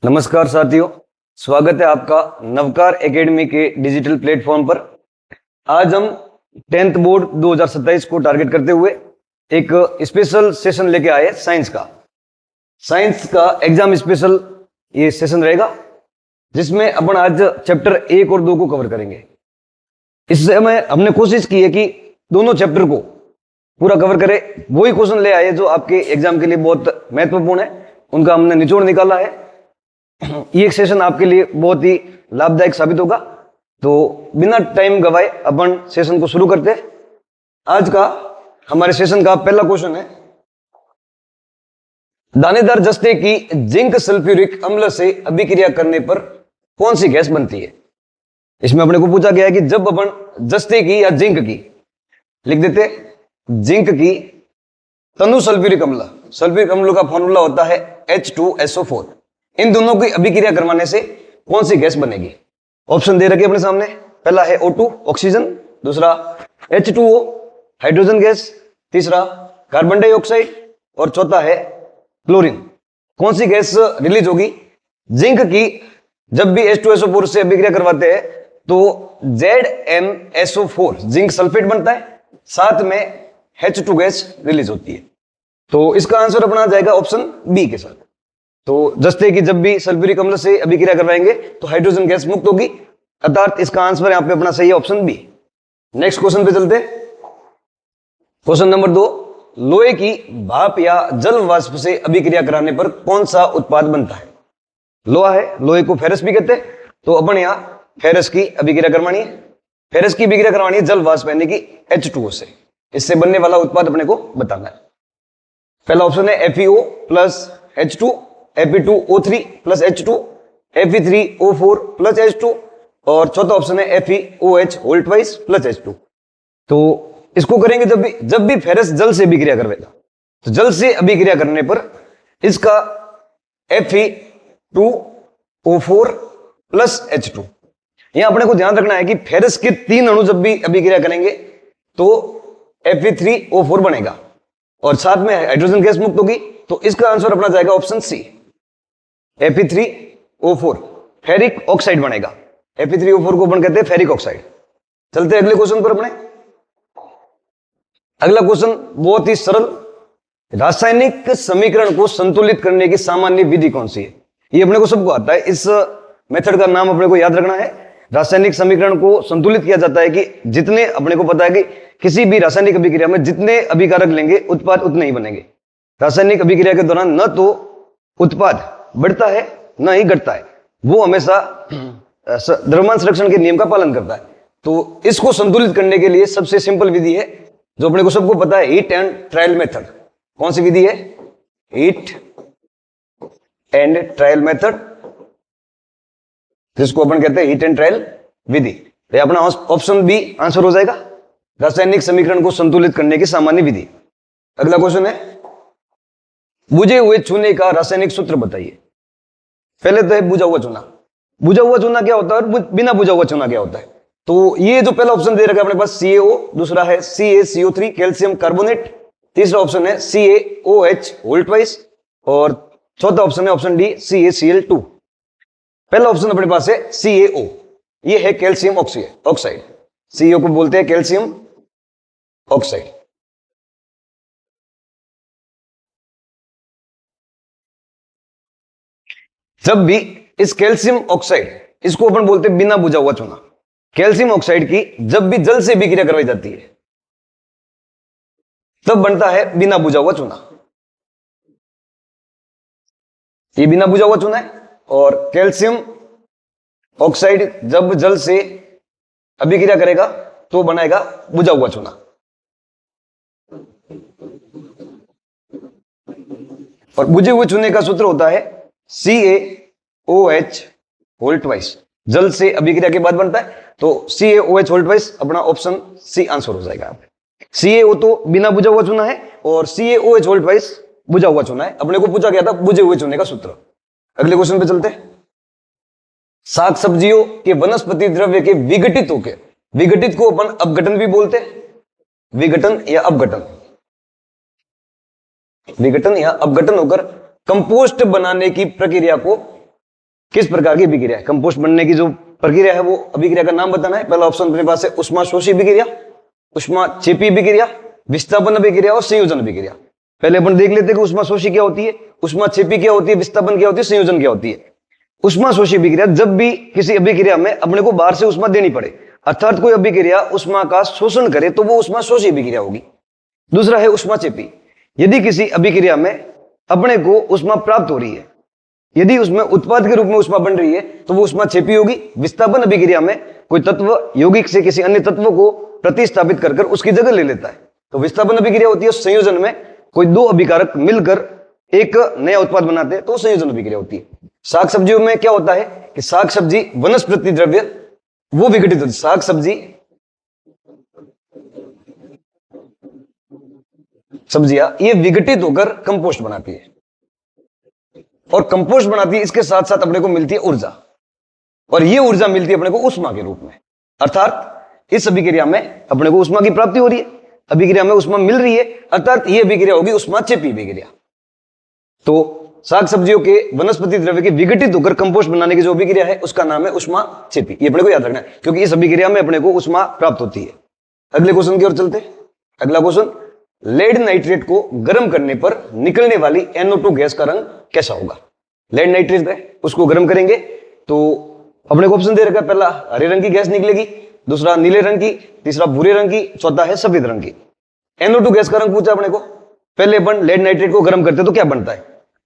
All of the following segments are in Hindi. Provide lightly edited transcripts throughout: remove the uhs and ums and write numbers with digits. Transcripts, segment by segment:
नमस्कार साथियों, स्वागत है आपका नवकार एकेडमी के डिजिटल प्लेटफॉर्म पर। आज हम 10th बोर्ड 2027 को टारगेट करते हुए एक स्पेशल सेशन लेके आए साइंस का एग्जाम स्पेशल ये सेशन रहेगा, जिसमें अपन आज चैप्टर 1 और 2 को कवर करेंगे। इससे हमने कोशिश की है कि दोनों चैप्टर को पूरा कवर करें। वही क्वेश्चन ले आए जो आपके एग्जाम के लिए बहुत महत्वपूर्ण है, उनका हमने निचोड़ निकाला है। ये एक सेशन आपके लिए बहुत ही लाभदायक साबित होगा। तो बिना टाइम गवाए अपन सेशन को शुरू करते हैं। आज का हमारे सेशन का पहला क्वेश्चन है, दानेदार जस्ते की जिंक सल्फ्यूरिक अम्ल से अभिक्रिया करने पर कौन सी गैस बनती है। इसमें अपने को पूछा गया है कि जब अपन जस्ते की या जिंक की लिख देते, जिंक की तनु सल्फ्यूरिक अम्ल का फॉर्मूला होता है H2SO4। इन दोनों की अभिक्रिया करवाने से कौन सी गैस बनेगी। ऑप्शन दे रखे अपने सामने। पहला है O2 ऑक्सीजन, दूसरा H2O हाइड्रोजन गैस, तीसरा कार्बन डाइऑक्साइड और चौथा है क्लोरीन। कौन सी गैस रिलीज होगी। जिंक की जब भी H2SO4 से अभिक्रिया करवाते हैं तो ZmSO4 जिंक सल्फेट बनता है, साथ में H2 गैस रिलीज होती है। तो इसका आंसर अपना जाएगा ऑप्शन बी के साथ। तो जस्ते की जब भी सल्फ्यूरिक अम्ल से अभिक्रिया करवाएंगे तो हाइड्रोजन गैस मुक्त होगी, अर्थात इसका आंसर यहां पे अपना सही है ऑप्शन बी। नेक्स्ट क्वेश्चन पे चलते हैं। क्वेश्चन नंबर 2, लोहे की भाप या जल वाष्प से अभिक्रिया कराने पर कौन सा उत्पाद बनता है। लोहा है, लोहे को फेरस भी कहते हैं, तो अपन यहां फेरस की अभिक्रिया करवानी है। फेरस की अभिक्रिया करवानी है जल वाष्प यानी कि H2O से। इससे बनने वाला उत्पाद अपने को बताना है। पहला ऑप्शन है FeO plus H2, Fe2O3 plus H2, Fe3O4 plus H2 और चौथा ऑप्शन है FeOH whole twice plus H2। तो इसको करेंगे जब भी फेरस जल से अभिक्रिया करवेगा, तो जल से अभिक्रिया करने पर इसका Fe2O4 प्लस H2। यहां अपने को ध्यान रखना है कि फेरस के 3 अणु जब भी अभिक्रिया करेंगे तो Fe3O4 बनेगा और साथ में हाइड्रोजन गैस मुक्त होगी। तो इसका आंसर अपना जाएगा ऑप्शन सी, Fe3O4 फेरिक ऑक्साइड बनेगा। Fe3O4 को अपन कहते हैं फेरिक ऑक्साइड। चलते हैं अगले क्वेश्चन पर अपने। अगला क्वेश्चन बहुत ही सरल, रासायनिक समीकरण को संतुलित करने की सामान्य विधि कौन सी है। ये अपने को सबको आता है, इस मेथड का नाम अपने को याद रखना है। रासायनिक समीकरण को संतुलित किया जाता है कि जितने अपने को पता है कि किसी भी रासायनिक अभिक्रिया में जितने अभिकारक लेंगे उत्पाद उतने ही बनेंगे। रासायनिक अभिक्रिया के दौरान न तो उत्पाद बढ़ता है न ही घटता है, वो हमेशा द्रव्यमान संरक्षण के नियम का पालन करता है। तो इसको संतुलित करने के लिए सबसे सिंपल विधि है जो अपने को सबको पता है, हीट एंड ट्रायल मेथड। कौन सी विधि है, हीट एंड ट्रायल मेथड, जिसको अपन कहते हैं हीट एंड ट्रायल विधि। तो अपना ऑप्शन बी आंसर हो जाएगा, रासायनिक समीकरण को संतुलित करने की सामान्य विधि। अगला क्वेश्चन है, बुझे हुए चूने का रासायनिक सूत्र बताइए। पहले तो है बुझा हुआ चूना। बुझा हुआ चूना क्या होता है और बिना बुझा हुआ चूना क्या होता है। तो ये जो पहला ऑप्शन दे रखा है अपने पास CaO, दूसरा है CaCO3 कैल्शियम कार्बोनेट, तीसरा ऑप्शन है CaOH होल ट्वाइस और चौथा ऑप्शन है ऑप्शन डी CaCl2। पहला ऑप्शन अपने पास है CaO, ये है कैल्शियम ऑक्साइड। CaO को बोलते हैं कैल्शियम ऑक्साइड। जब भी इस कैल्शियम ऑक्साइड, इसको अपन बोलते हैं बिना बुझा हुआ चूना, कैल्शियम ऑक्साइड की जब भी जल से अभिक्रिया करवाई जाती है तब बनता है बिना बुझा हुआ चूना। ये बिना बुझा हुआ चूना है। और कैल्शियम ऑक्साइड जब जल से अभिक्रिया करेगा तो बनाएगा बुझा हुआ चूना। और बुझे हुए चूने का सूत्र होता है CaOH होल ट्वाइस, जल से अभिक्रिया के बाद बनता है। तो CaOH होल ट्वाइस अपना ऑप्शन सी आंसर हो जाएगा। CaO तो बिना बुझा हुआ चूना है और CaOH होल ट्वाइस बुझा हुआ चूना है। अपने को पूछा गया था बुझे हुए चूने का सूत्र। अगले क्वेश्चन पे चलते हैं। साग सब्जियों के वनस्पति द्रव्य के विघटित होकर, विघटित को अपन अपघटन भी बोलते हैं, विघटन या अपघटन, विघटन या अपघटन होकर कंपोस्ट बनाने की प्रक्रिया को किस प्रकार की अभिक्रिया है? कंपोस्ट बनने की जो प्रक्रिया है वो अभिक्रिया का नाम बताना है। पहला ऑप्शन अपने पास है उष्माशोषी अभिक्रिया, उष्माक्षेपी अभिक्रिया, विस्थापन अभिक्रिया और संयोजन अभिक्रिया। पहले अपन देख लेते हैं कि उष्माशोषी क्या होती है, उष्माक्षेपी क्या होती है, विस्थापन क्या होती है, संयोजन क्या होती है। उष्माशोषी अभिक्रिया, जब भी किसी अभिक्रिया में अपने को बाहर से उष्मा देनी पड़े, अर्थात कोई अभिक्रिया उष्मा का शोषण करे, तो वो उष्माशोषी अभिक्रिया होगी। दूसरा है उष्माक्षेपी, यदि किसी अभिक्रिया में अपने को उष्मा प्राप्त हो रही है, यदि उसमें उत्पाद के रूप में उष्मा बन रही है, तो वो उष्माक्षेपी होगी। विस्थापन अभिक्रिया में कोई तत्व यौगिक से किसी अन्य तत्व को प्रतिस्थापित कर उसकी जगह ले लेता है, तो विस्थापन अभिक्रिया होती है। संयोजन में कोई दो अभिकारक मिलकर एक नया उत्पाद बनाते हैं, तो संयोजन अभिक्रिया होती है। साग सब्जियों में क्या होता है कि साग सब्जी वनस्पति द्रव्य वो विघटित होती है। साग सब्जियां ये विघटित होकर कंपोस्ट बनाती है, और कंपोस्ट बनाती है, इसके साथ साथ अपने को मिलती है ऊर्जा, और ये ऊर्जा मिलती है अपने को उष्मा के रूप में। अर्थात इस अभिक्रिया में अपने को उष्मा की प्राप्ति हो रही है, अभिक्रिया में उष्मा मिल रही है, अर्थात ये अभिक्रिया होगी उष्माक्षेपी अभिक्रिया। तो साग सब्जियों के वनस्पति द्रव्य के विघटित होकर कंपोस्ट बनाने की जो अभिक्रिया है उसका नाम है उष्माक्षेपी। ये अपने को याद रखना है, क्योंकि इस अभिक्रिया में अपने को उष्मा प्राप्त होती है। अगले क्वेश्चन की ओर चलते हैं। अगला क्वेश्चन, लेड नाइट्रेट को गर्म करने पर निकलने वाली NO2 गैस का रंग कैसा होगा? लेड नाइट्रेट है, उसको गर्म करेंगे तो अपने को ऑप्शन दे रखा है, पहला हरे रंग की गैस निकलेगी, दूसरा नीले रंग की, तीसरा भूरे रंग की, चौथा है सफेद रंग की। NO2 गैस का रंग पूछा अपने को। पहले अपन लेड नाइट्रेट को गर्म करते हैं तो क्या बनता है?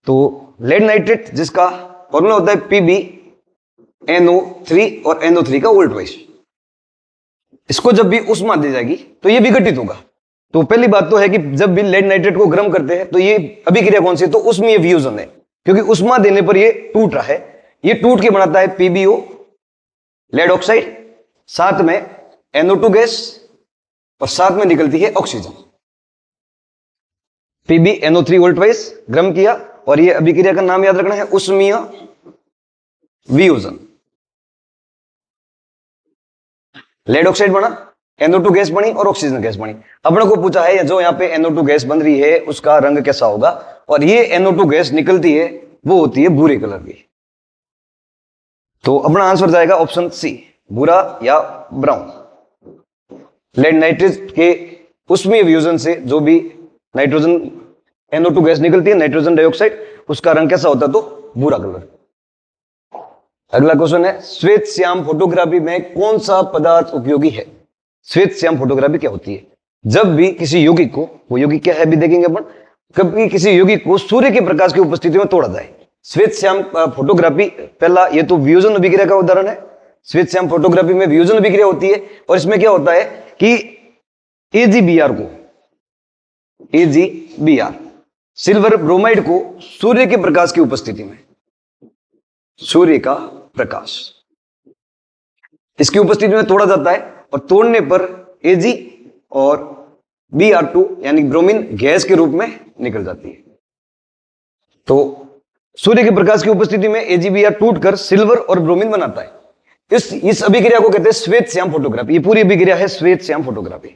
तो लेड नाइट्रेट जिसका फॉर्मूला होता है PbNO3 और NO3 का उल्ट वाइज, इसको जब भी उष्मा दी जाएगी तो ये विघटित होगा। तो पहली बात तो है कि जब भी लेड नाइट्रेट को गर्म करते हैं तो ये अभिक्रिया कौन सी है? तो उष्मीय वियोजन है, क्योंकि उष्मा देने पर ये टूट रहा है। ये टूट के बनाता है PbO लेड ऑक्साइड, साथ में NO2 गैस, और साथ में निकलती है ऑक्सीजन। PbNO3 उल्ट वाइज गर्म किया, और ये अभिक्रिया का नाम याद रखना है उष्मीय वियोजन। लेड ऑक्साइड बना, NO2 गैस बनी और ऑक्सीजन गैस बनी। अपने को पूछा है जो यहाँ पे NO2 गैस बन रही है उसका रंग कैसा होगा, और ये NO2 गैस निकलती है वो होती है भूरे कलर की। तो अपना आंसर जाएगा ऑप्शन सी, भूरा या ब्राउन। लेड नाइट्रेट के उष्मीय वियोजन से जो भी नाइट्रोजन NO2 गैस निकलती है, नाइट्रोजन डाइऑक्साइड, उसका रंग कैसा होता है? तो भूरा कलर। अगला क्वेश्चन है, श्वेत श्याम फोटोग्राफी में कौन सा पदार्थ उपयोगी है? श्वेत श्याम फोटोग्राफी क्या होती है? जब भी किसी यौगिक को, वो यौगिक क्या है अभी देखेंगे अपन, कभी किसी यौगिक को सूर्य के प्रकाश की उपस्थिति में तोड़ा जाए, श्वेत श्याम फोटोग्राफी। पहला ये तो वियोजन अभिक्रिया का उदाहरण है। श्वेत श्याम फोटोग्राफी में वियोजन अभिक्रिया होती है, और इसमें क्या होता है कि AgBr को, AgBr सिल्वर ब्रोमाइड को सूर्य के प्रकाश की उपस्थिति में, सूर्य का प्रकाश इसकी उपस्थिति में तोड़ा जाता है, और तोड़ने पर Ag और Br2 यानी ब्रोमीन गैस के रूप में निकल जाती है। तो सूर्य के प्रकाश की उपस्थिति में AgBr टूटकर सिल्वर और ब्रोमीन बनाता है। इस अभिक्रिया को कहते हैं श्वेत श्याम फोटोग्राफी। ये पूरी अभिक्रिया है श्वेत श्याम फोटोग्राफी।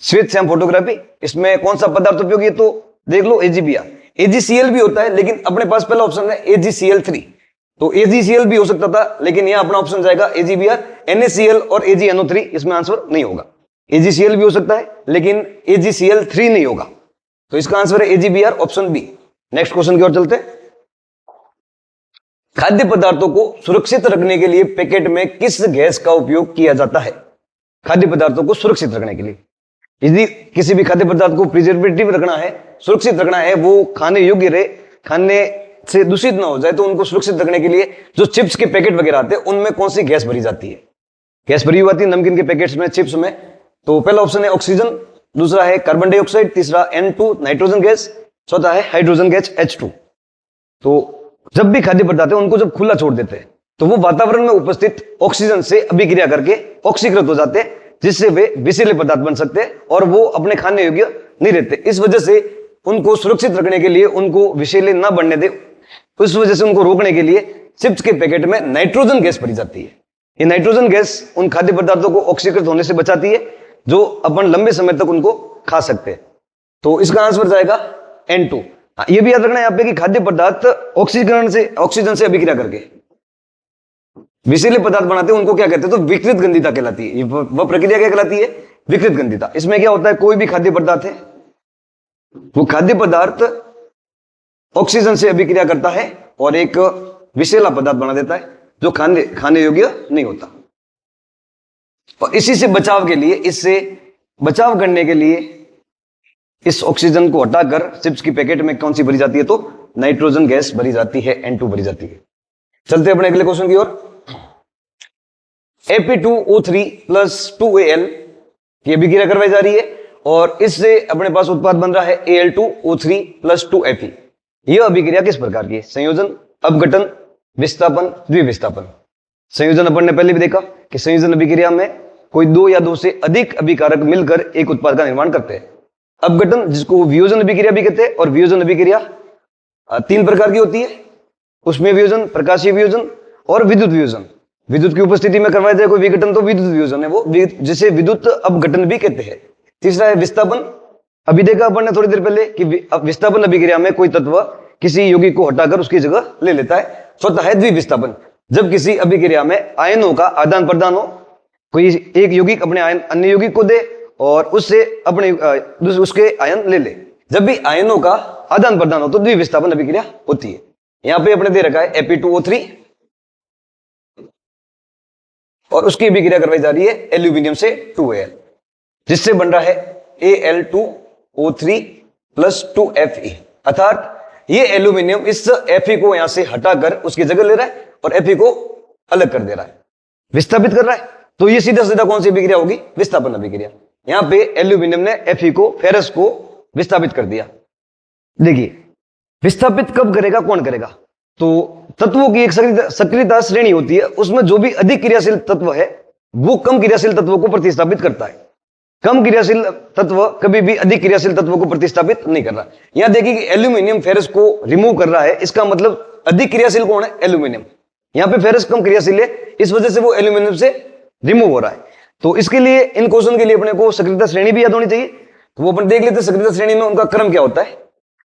श्वेत श्याम फोटोग्राफी, इसमें कौन सा पदार्थ उपयोगी है? तो देख लो AgBr, AgCl भी होता है, लेकिन अपने पास पहला ऑप्शन है AgCl3, तो AgCl भी हो सकता था, लेकिन यहां अपना ऑप्शन जाएगा AgBr, NaCl और AgNO3, इसमें आंसर नहीं होगा। AgCl भी हो सकता है, लेकिन AgCl3 नहीं होगा, तो इसका आंसर है AgBr, option B. Next question की ओर चलते हैं। खाद्य पदार्थों को सुरक्षित रखने के लिए पैकेट में किस गैस का उपयोग किया जाता है? खाद्य पदार्थों को सुरक्षित रखने के लिए, यदि किसी भी खाद्य पदार्थ को प्रिजर्वेटिव रखना है, सुरक्षित रखना है, वो खाने योग्य रहे, खाने से दूषित ना हो जाए, तो उनको सुरक्षित रखने के लिए जो चिप्स के पैकेट वगैरह आते हैं उनमें कौन सी गैस भरी जाती है? गैस भरी हुई आती है नमकीन के पैकेट्स में, चिप्स में। तो पहला ऑप्शन है ऑक्सीजन, दूसरा है कार्बन डाइऑक्साइड, तीसरा N2 नाइट्रोजन गैस, चौथा है हाइड्रोजन गैस H2। तो जब भी खाद्य पदार्थ है उनको जब खुला छोड़ देते हैं तो वो वातावरण में उपस्थित ऑक्सीजन से अभिक्रिया करके ऑक्सीकृत हो जाते हैं, जिससे वे विषैले पदार्थ बन सकते हैं और वो अपने खाने योग्य नहीं रहते। इस वजह से उनको सुरक्षित रखने के लिए, उनको विषैले ना बनने दे, उस वजह से उनको रोकने के लिए चिप्स के पैकेट में नाइट्रोजन गैस भरी जाती है। ये नाइट्रोजन गैस उन खाद्य पदार्थों को ऑक्सीकृत होने से बचाती है, जो अपन लंबे समय तक उनको खा सकते हैं। तो इसका आंसर जाएगा N2। ये भी याद रखना यहाँ पे कि खाद्य पदार्थ ऑक्सीजन से अभिक्रिया करके विषैले पदार्थ बनाते हैं, उनको क्या कहते हैं, तो विकृत गंधिता कहलाती है। वह प्रक्रिया क्या कहलाती है, विकृत गंधिता। इसमें क्या होता है, कोई भी खाद्य पदार्थ है, वो खाद्य पदार्थ ऑक्सीजन से अभिक्रिया करता है और एक विषैला पदार्थ बना देता है जो खाने योग्य नहीं होता। और इसी से बचाव के लिए, इससे बचाव करने के लिए इस ऑक्सीजन को हटाकर चिप्स की पैकेट में कौन सी भरी जाती है, तो नाइट्रोजन गैस भरी जाती है, N2 भरी जाती है। चलते अपने अगले क्वेश्चन की ओर। Fe2O3 प्लस 2Al की अभिक्रिया करवाई जा रही है और इससे अपने पास उत्पाद बन रहा है Al2O3 प्लस 2Fe। यह अभिक्रिया किस प्रकार की है, संयोजन, अपघटन, विस्थापन, द्विविस्थापन। संयोजन अपन ने पहले भी देखा कि संयोजन अभिक्रिया में कोई दो या दो से अधिक अभिकारक मिलकर एक उत्पाद का निर्माण करते हैं। अपघटन, जिसको वियोजन अभिक्रिया भी कहते हैं, और वियोजन अभिक्रिया 3 प्रकार की होती है, उसमें वियोजन, प्रकाशीय वियोजन और विद्युत वियोजन। विद्युत की उपस्थिति में करवाया जाए कोई विघटन तो विद्युत वियोजन है वो, जिसे विद्युत अपघटन भी कहते हैं। तीसरा है विस्थापन। अभी देखा अपन ने थोड़ी देर पहले कि विस्थापन अभिक्रिया में कोई तत्व किसी यौगिक को हटाकर उसकी जगह ले लेता है। चौथा है द्विविस्थापन, जब किसी अभिक्रिया में आयनों का आदान प्रदान हो, कोई एक यौगिक अपने आयन अन्य यौगिक को दे और उससे अपने उसके आयन ले ले। जब भी आयनों का आदान प्रदान हो तो द्विविस्थापन अभिक्रिया होती है। यहां पे अपने दे रखा है Fe2O3 और उसकी अभिक्रिया करवाई जा रही है एल्यूमिनियम से 2Al, जिससे बन रहा है Al2O3 प्लस 2Fe। अर्थात ये एल्यूमिनियम इस Fe को यहां से हटाकर उसकी जगह ले रहा है और Fe को अलग कर दे रहा है, विस्थापित कर रहा है। तो ये सीधा सीधा कौन सी अभिक्रिया होगी, विस्थापन अभिक्रिया। यहां पे एल्यूमिनियम ने Fe को, फेरस को विस्थापित कर दिया। देखिए विस्थापित कब करेगा, कौन करेगा, तो तत्वों की एक सक्रियता श्रेणी होती है, उसमें जो भी अधिक क्रियाशील तत्व है वो कम क्रियाशील तत्वों को प्रतिस्थापित करता है। कम क्रियाशील तत्व कभी भी अधिक क्रियाशील तत्वों को प्रतिस्थापित नहीं कर रहा। यहां देखिए कि एल्यूमिनियम फेरस को रिमूव कर रहा है, इसका मतलब अधिक क्रियाशील कौन है, एल्यूमिनियम। यहां पे फेरस कम क्रियाशील है, इस वजह से वो एल्यूमिनियम से रिमूव हो रहा है। तो इसके लिए इन क्वेश्चन के लिए अपने को सक्रियता श्रेणी भी याद होनी चाहिए। तो वो अपन देख लेते हैं सक्रियता श्रेणी में उनका क्रम क्या होता है।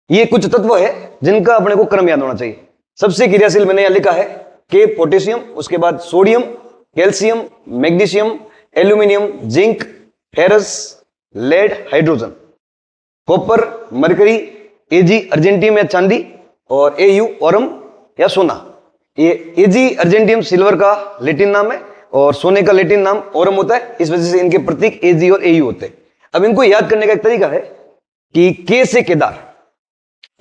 ये कुछ तत्व है जिनका अपने को क्रम याद होना चाहिए। सबसे क्रियाशील मैंने यहां लिखा है के पोटेशियम, उसके बाद sodium, calcium, magnesium, aluminium, zinc, ferrous, lead, hydrogen, copper, mercury, AG argentum या चांदी और एयू ओरम या सोना। ये एजी अर्जेंटियम सिल्वर का लैटिन नाम है और सोने का लैटिन नाम ओरम होता है, इस वजह से इनके प्रतीक एजी और एयू होते हैं। अब इनको याद करने का एक तरीका है कि के से केदार,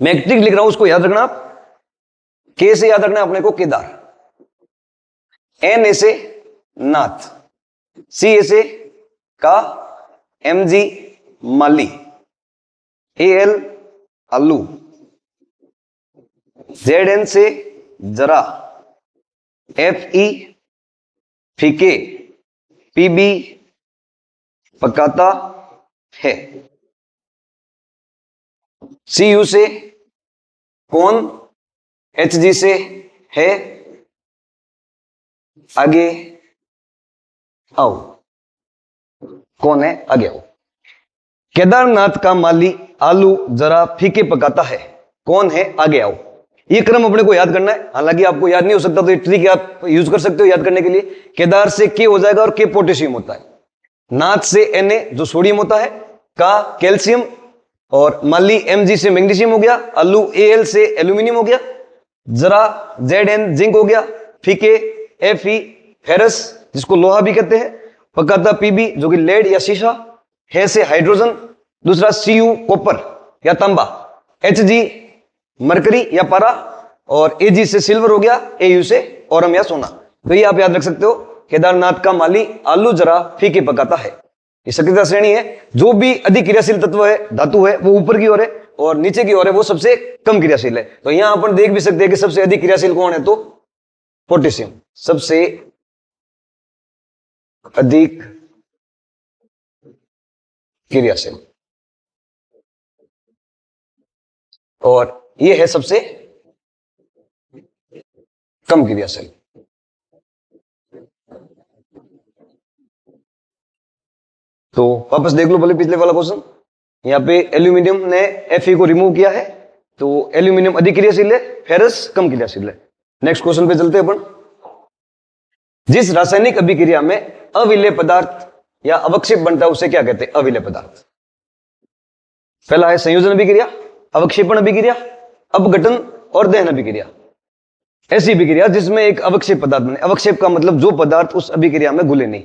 मैं एक ट्रिक लिख रहा हूं उसको याद रखना आप। के से याद रखना अपने को केदार, एन ए से नाथ, सी ए से का, एम जी माली, ए एल आलू, जेड एन से जरा, एफ ई फीके, पी बी पकाता है, सी यू से कौन, एच जी से है, आगे आओ, कौन है आगे आओ। केदारनाथ का माली आलू जरा फीके पकाता है, कौन है आगे आओ। ये क्रम अपने को याद करना है। हालांकि आपको याद नहीं हो सकता तो ये ट्रिक आप यूज कर सकते हो याद करने के लिए। केदार से के हो जाएगा और के पोटेशियम होता है, नाथ से Na जो सोडियम होता है, का कैल्शियम और माली Mg से मैग्नीशियम हो गया, आलू Al से एल्यूमिनियम हो गया, जरा Zn जिंक हो गया, फीके Fe फेरस जिसको लोहा भी कहते हैं, पकाता Pb जो कि लेड या शीशा है से हाइड्रोजन, दूसरा Cu कॉपर या तांबा, Hg मरकरी या पारा और Ag से सिल्वर हो गया, Au से ओरम या सोना। तो ये आप याद रख सकते हो, केदारनाथ का माली आलू जरा फीके पकाता है। ये सक्रियता श्रेणी है। जो भी अधिक क्रियाशील तत्व है, धातु है, वो ऊपर की ओर है और नीचे की ओर है वो सबसे कम क्रियाशील है। तो यहां अपन देख भी सकते हैं कि सबसे अधिक क्रियाशील कौन है, तो पोटेशियम सबसे अधिक क्रियाशील और ये है सबसे कम क्रियाशील। तो वापस देख लो भले पिछले वाला क्वेश्चन। यहाँ पे एल्यूमिनियम ने Fe को रिमूव किया है, तो एल्यूमिनियम अधिक क्रियाशील है, फेरस कम क्रियाशील है। नेक्स्ट क्वेश्चन पे चलते हैं अपन। जिस रासायनिक अभिक्रिया में अविलेय पदार्थ या अवक्षेप बनता है उसे क्या कहते हैं? अविलेय पदार्थ। पहला है संयोजन अभिक्रिया, अवक्षेपण अभिक्रिया, अपघटन और दहन अभिक्रिया। ऐसी अभिक्रिया जिसमें एक अवक्षेप पदार्थ बने। अवक्षेप का मतलब जो पदार्थ उस अभिक्रिया में घुले नहीं,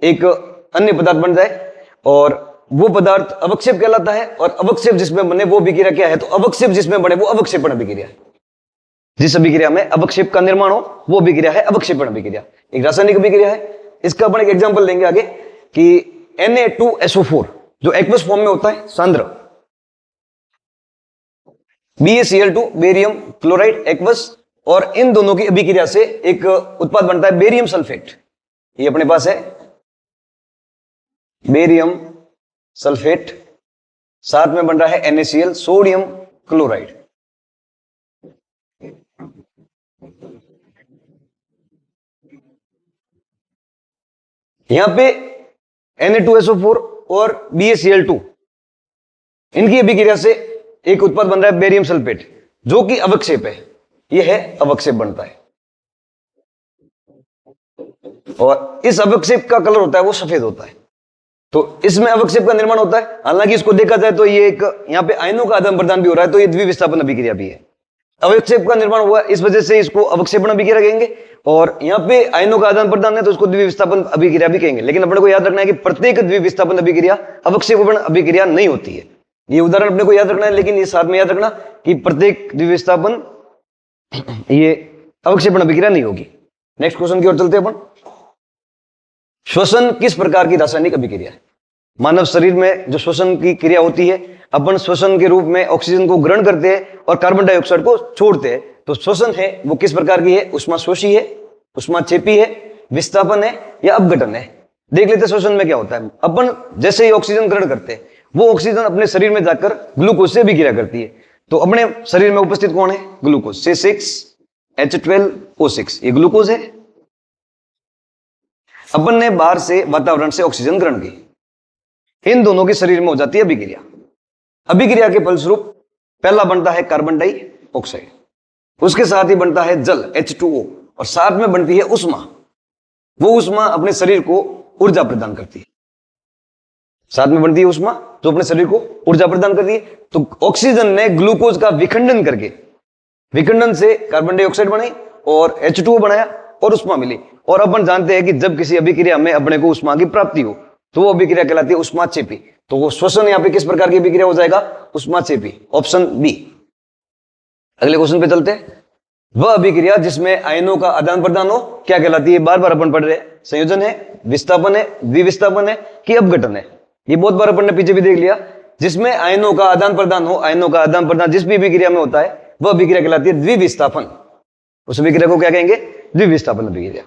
एक अन्य पदार्थ बन जाए और वो पदार्थ अवक्षेप कहलाता है। और अवक्षेप जिसमें बने वो अभिक्रिया क्या है? तो अवक्षेप जिसमें बने वो अवक्षेपण अभिक्रिया है। जिस अभिक्रिया में अवक्षेप का निर्माण हो वो अभिक्रिया है अवक्षेपण अभिक्रिया, एक रासायनिक अभिक्रिया है। इसका अपन एक एग्जांपल लेंगे आगे कि Na2SO4 जो एक्वस फॉर्म में होता है सांद्र, BaCl2 बेरियम क्लोराइड एक्वस, और इन दोनों की अभिक्रिया से एक उत्पाद बनता है बेरियम सल्फेट। ये अपने पास है बेरियम सल्फेट, साथ में बन रहा है NaCl सोडियम क्लोराइड। यहां पे Na2SO4 और BaCl2 इनकी अभिक्रिया से एक उत्पाद बन रहा है बेरियम सल्फेट जो कि अवक्षेप है। यह है अवक्षेप बनता है, और इस अवक्षेप का कलर होता है वो सफेद होता है। तो इसमें अवक्षेप का निर्माण होता है। हालांकि इसको देखा जाए तो ये एक यहां पे आयनों का आदान प्रदान भी हो रहा है, तो ये द्विविस्थापन अभिक्रिया भी है। अवक्षेप का निर्माण हुआ इस वजह से इसको अवक्षेपण अभिक्रिया कहेंगे, और यहां पे आयनों का आदान प्रदान है तो उसको द्विविस्थापन अभिक्रिया भी कहेंगे। लेकिन अपने को याद रखना है कि प्रत्येक द्विविस्थापन अभिक्रिया अवक्षेपण अभिक्रिया नहीं होती है। ये उदाहरण अपने को याद रखना है, लेकिन ये साथ में याद रखना कि प्रत्येक द्विविस्थापन ये अवक्षेपण अभिक्रिया नहीं होगी। नेक्स्ट क्वेश्चन की ओर चलते हैं अपन। श्वसन किस प्रकार की रासायनिक अभिक्रिया है? मानव शरीर में जो श्वसन की क्रिया होती है, अपन श्वसन के रूप में ऑक्सीजन को ग्रहण करते हैं और कार्बन डाइऑक्साइड को छोड़ते हैं। तो श्वसन है वो किस प्रकार की है? उष्माशोषी है, उष्माक्षेपी है, विस्थापन है या अपघटन है? देख लेते हैं श्वसन में क्या होता है। अपन जैसे ही ऑक्सीजन ग्रहण करते हैं वो ऑक्सीजन अपने शरीर में जाकर ग्लूकोज से अभिक्रिया करती है। तो अपने शरीर में उपस्थित कौन है? ग्लूकोज। C6H12O6 ये ग्लूकोज है। अपन ने बाहर से वातावरण से ऑक्सीजन ग्रहण की, इन दोनों के शरीर में हो जाती है अभिक्रिया। अभिक्रिया के फलस्वरूप पहला बनता है कार्बन डाइऑक्साइड, उसके साथ ही बनता है जल H2O, और साथ में बनती है उष्मा। वो उष्मा अपने शरीर को ऊर्जा प्रदान करती है। साथ में बनती है उष्मा जो अपने शरीर को ऊर्जा प्रदान करती है। तो ऑक्सीजन ने ग्लूकोज का विखंडन करके, विखंडन से कार्बन डाइऑक्साइड बने और H2O बनाया और उष्मा मिली। और अपन जानते हैं कि जब किसी अभिक्रिया में अपने को उष्मा की प्राप्ति हो तो वो अभिक्रिया कहलाती है उष्माक्षेपी। तो वो श्वसन यहां पे किस प्रकार की अभिक्रिया हो जाएगा? उष्माक्षेपी, ऑप्शन बी। अगले क्वेश्चन पे चलते हैं। वह अभिक्रिया जिसमें आयनों का आदान प्रदान हो क्या कहलाती है? बार बार अपन पढ़ रहे हैं। संयोजन है, विस्थापन है, द्विविस्थापन है कि अपघटन है? ये बहुत बार अपन ने पीछे भी देख लिया। जिसमें आयनों का आदान प्रदान हो, आयनों का आदान प्रदान जिस भी अभिक्रिया में होता है वह अभिक्रिया कहलाती है द्विविस्थापन। उस अभिक्रिया को क्या कहेंगे? द्विविस्थापन अभिक्रिया।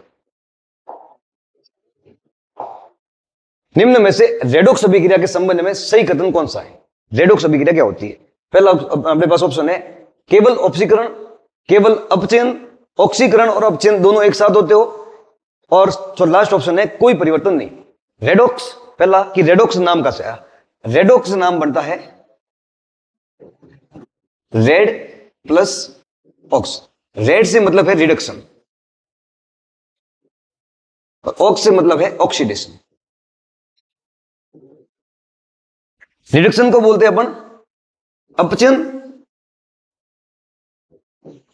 निम्न में से रेडॉक्स अभिक्रिया के संबंध में सही कथन कौन सा है? रेडॉक्स अभिक्रिया क्या होती है? पहला अपने पास ऑप्शन है केवल ऑक्सीकरण, केवल अपचयन, ऑक्सीकरण और अपचयन दोनों एक साथ होते हो, और जो लास्ट ऑप्शन है कोई परिवर्तन नहीं। रेडॉक्स, पहला कि रेडॉक्स नाम का से आया। रेडॉक्स नाम बनता है रेड प्लस ऑक्स। रेड से मतलब है रिडक्शन और ऑक्स से मतलब है ऑक्सीडेशन। रिडक्शन को बोलते हैं अपन अपचयन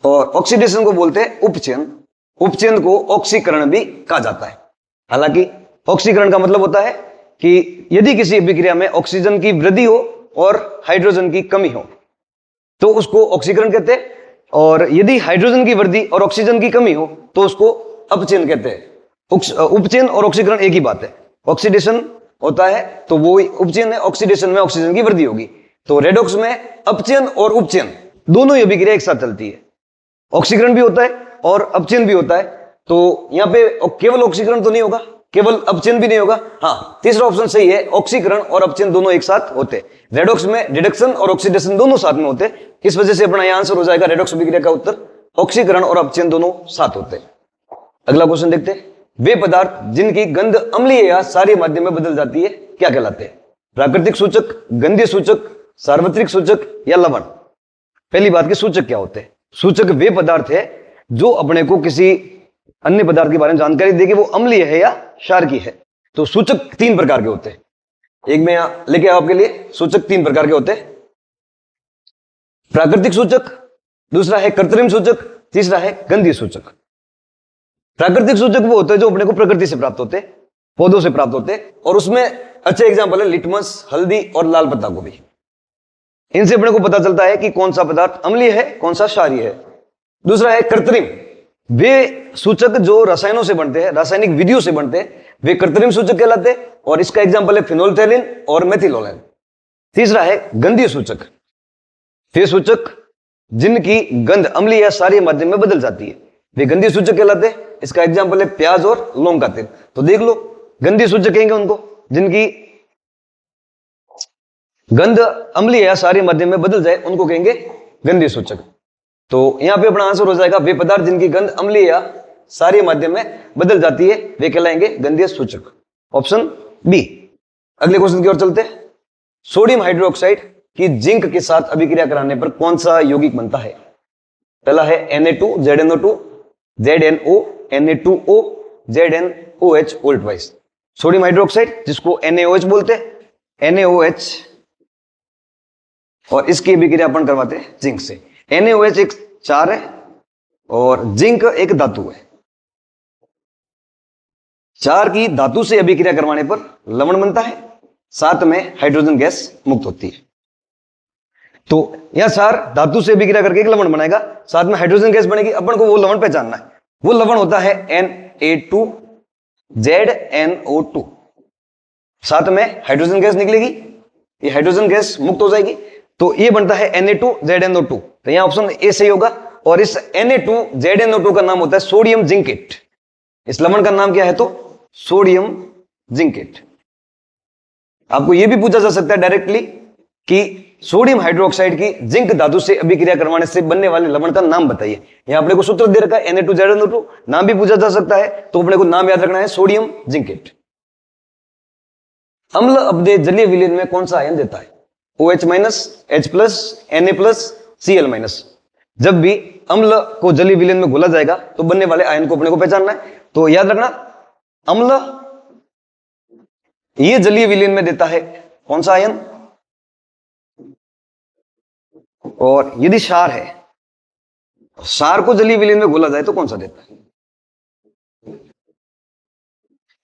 और ऑक्सीडेशन को बोलते हैं उपचयन। उपचयन को ऑक्सीकरण भी कहा जाता है। हालांकि ऑक्सीकरण का मतलब होता है कि यदि किसी अभिक्रिया में ऑक्सीजन की वृद्धि हो और हाइड्रोजन की कमी हो तो उसको ऑक्सीकरण कहते हैं, और यदि हाइड्रोजन की वृद्धि और ऑक्सीजन की कमी हो तो उसको अपचयन कहते हैं। उपचयन और ऑक्सीकरण एक ही बात है। ऑक्सीडेशन होता है तो वो उपचयन है, ऑक्सीडेशन में ऑक्सीजन की वृद्धि होगी। तो रेडॉक्स में अपचयन और उपचयन दोनों ही अभिक्रिया एक साथ चलती है। ऑक्सीकरण भी होता है और अपचयन भी होता है। तो यहां पे केवल ऑक्सीकरण तो नहीं होगा, केवल अपचयन भी नहीं होगा। हाँ, तीसरा ऑप्शन सही है, ऑक्सीकरण और अपचयन दोनों एक साथ होते हैं। रेडॉक्स में रिडक्शन और ऑक्सीडेशन दोनों साथ में होते हैं। इस वजह से अपना यह आंसर हो जाएगा रेडॉक्स अभिक्रिया का उत्तर ऑक्सीकरण और अपचयन दोनों साथ होते हैं। अगला क्वेश्चन देखते हैं। वे पदार्थ जिनकी गंध अम्लीय या क्षारीय माध्यम में बदल जाती है क्या कहलाते हैं? प्राकृतिक सूचक, गंधीय सूचक, सार्वत्रिक सूचक या लवण? पहली बात के सूचक क्या होते हैं? सूचक वे पदार्थ है जो अपने को किसी अन्य पदार्थ के बारे में जानकारी देगी वो अम्लीय है या क्षारकीय है। तो सूचक 3 प्रकार के होते हैं। एक मैं यहां लेके आया आपके लिए, सूचक 3 प्रकार के होते हैं। प्राकृतिक सूचक, दूसरा है कृत्रिम सूचक, तीसरा है गंधीय सूचक। प्राकृतिक सूचक वो होते हैं जो अपने को प्रकृति से प्राप्त होते हैं, पौधों से प्राप्त होते हैं, और उसमें अच्छे एग्जाम्पल है लिटमस, हल्दी और लाल पत्ता गोभी। इनसे अपने को पता चलता है कि कौन सा पदार्थ अम्लीय है, कौन सा क्षारीय है। दूसरा है कृत्रिम, वे सूचक जो रसायनों से बनते हैं, रासायनिक विधियों से बनते हैं, वे कृत्रिम सूचक कहलाते हैं, और इसका एग्जाम्पल है फिनोल्फथालीन और मेथिलोनिन। तीसरा है गंधीय सूचक, वे सूचक जिनकी गंध अम्लीय या क्षारीय माध्यम में बदल जाती है, वे गंधीय सूचक कहलाते हैं। इसका एग्जाम्पल है प्याज और लौंग का तेल। तो देख लो, गंधीय सूचक कहेंगे उनको जिनकी गंध अम्लीय या क्षारीय माध्यम में बदल जाए, उनको कहेंगे गंधीय सूचक। तो यहां पे अपना आंसर हो जाएगा वे पदार्थ जिनकी गंध अम्लीय या क्षारीय माध्यम में बदल जाती है वे कहलाएंगे गंधीय सूचक। Option B. अगले क्वेश्चन की ओर चलते हैं। सोडियम हाइड्रोक्साइड की जिंक के साथ अभिक्रिया कराने पर कौन सा यौगिक बनता है? पहला है Na2 ZnO2 ZnO Na2O ZnOH all twice. Sodium hydroxide जिसको NaOH बोलते हैं, NaOH, और इसकी अभिक्रिया अपन करवाते हैं जिंक से। NaOH एक क्षार है और जिंक एक धातु है। क्षार की धातु से अभिक्रिया करवाने पर लवण बनता है, साथ में हाइड्रोजन गैस मुक्त होती है। तो यह क्षार धातु से अभिक्रिया करके एक लवण बनाएगा, साथ में हाइड्रोजन गैस बनेगी। अपन को वो लवण पहचानना है। वो लवण होता है Na2 ZnO2, साथ में हाइड्रोजन गैस निकलेगी, ये हाइड्रोजन गैस मुक्त हो जाएगी, तो ये बनता है Na2 ZnO2। तो यहां ऑप्शन ए सही होगा। और इस Na2 ZnO2 का नाम होता है सोडियम जिंकेट। इस लवण का नाम क्या है? तो सोडियम जिंकेट। आपको यह भी पूछा जा सकता है डायरेक्टली कि सोडियम हाइड्रोक्साइड की जिंक धातु से अभिक्रिया करवाने से बनने वाले लवण का नाम बताइए। यहां अपने को सूत्र दे रखा है Na2 ZnO2, नाम भी पूछा जा सकता है, तो अपने को नाम याद रखना है सोडियम जिंकेट। अम्ल अपदे जलीय विलयन में कौन सा आयन देता है? OH-, H+, Na+, Cl-। जब भी अम्ल को जलीय विलयन में घोला जाएगा तो बनने वाले आयन को अपने को पहचानना है। तो याद रखना, अम्ल ये जलीय विलयन में देता है कौन सा आयन, और यदि क्षार है, क्षार को जलीय विलयन में घोला जाए तो कौन सा देता है?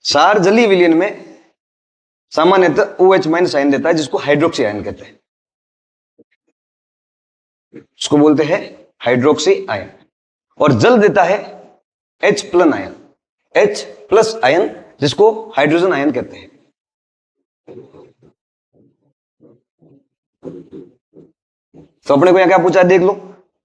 क्षार जलीय विलयन में सामान्यतः OH- आयन देता है, जिसको हाइड्रोक्सी आयन कहते हैं। इसको बोलते हैं हाइड्रोक्सी आयन। और जल देता है H+ आयन, H+ आयन, जिसको हाइड्रोजन आयन कहते हैं। तो अपने को यहां क्या पूछा है देख लो।